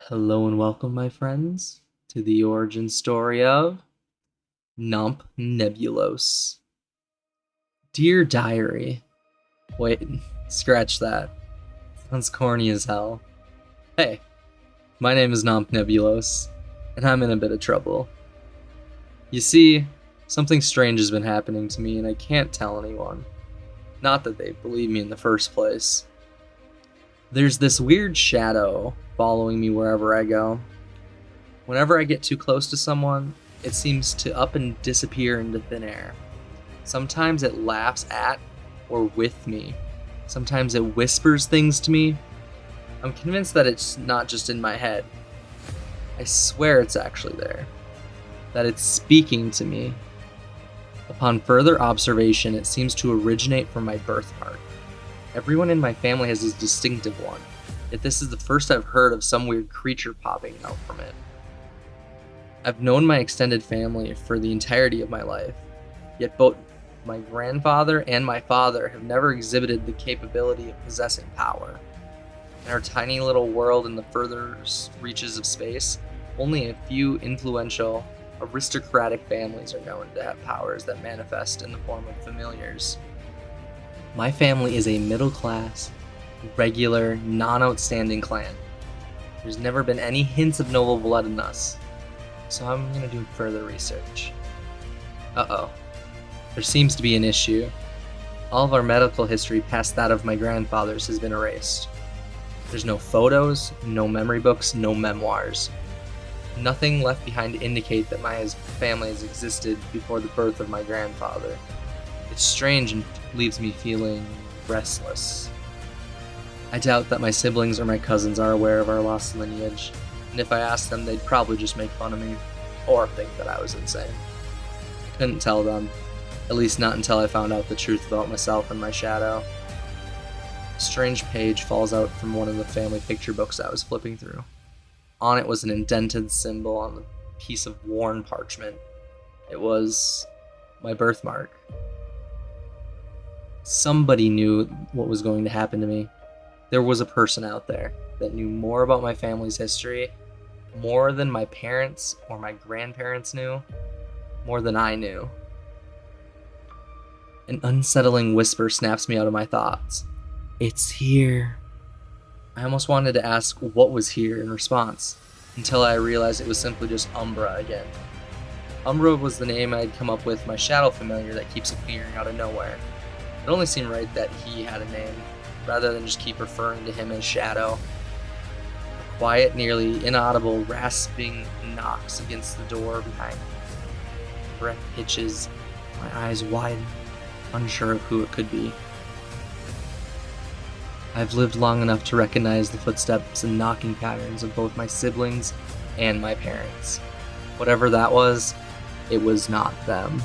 Hello and welcome, my friends, to the origin story of Nomp Nebulos. Dear Diary. Wait, scratch that. Sounds corny as hell. Hey, my name is Nomp Nebulos, and I'm in a bit of trouble. You see, something strange has been happening to me, and I can't tell anyone. Not that they believe me in the first place. There's this weird shadow following me wherever I go. Whenever I get too close to someone, it seems to up and disappear into thin air. Sometimes it laughs at or with me. Sometimes it whispers things to me. I'm convinced that it's not just in my head. I swear it's actually there. That it's speaking to me. Upon further observation, it seems to originate from my birthmark. Everyone in my family has a distinctive one, yet this is the first I've heard of some weird creature popping out from it. I've known my extended family for the entirety of my life, yet both my grandfather and my father have never exhibited the capability of possessing power. In our tiny little world in the furthest reaches of space, only a few influential, aristocratic families are known to have powers that manifest in the form of familiars. My family is a middle-class, regular, non-outstanding clan. There's never been any hints of noble blood in us, so I'm gonna do further research. Uh-oh. There seems to be an issue. All of our medical history past that of my grandfather's has been erased. There's no photos, no memory books, no memoirs. Nothing left behind to indicate that my family has existed before the birth of my grandfather. It's strange and leaves me feeling restless. I doubt that my siblings or my cousins are aware of our lost lineage, and if I asked them, they'd probably just make fun of me, or think that I was insane. I couldn't tell them, at least not until I found out the truth about myself and my shadow. A strange page falls out from one of the family picture books I was flipping through. On it was an indented symbol on a piece of worn parchment. It was my birthmark. Somebody knew what was going to happen to me. There was a person out there that knew more about my family's history, more than my parents or my grandparents knew, more than I knew. An unsettling whisper snaps me out of my thoughts. It's here. I almost wanted to ask what was here in response, until I realized it was simply just Umbra again. Umbra was the name I'd come up with my shadow familiar that keeps appearing out of nowhere. It only seemed right that he had a name, rather than just keep referring to him as Shadow. A quiet, nearly inaudible, rasping knocks against the door behind me. My breath hitches, my eyes widen, unsure of who it could be. I've lived long enough to recognize the footsteps and knocking patterns of both my siblings and my parents. Whatever that was, it was not them.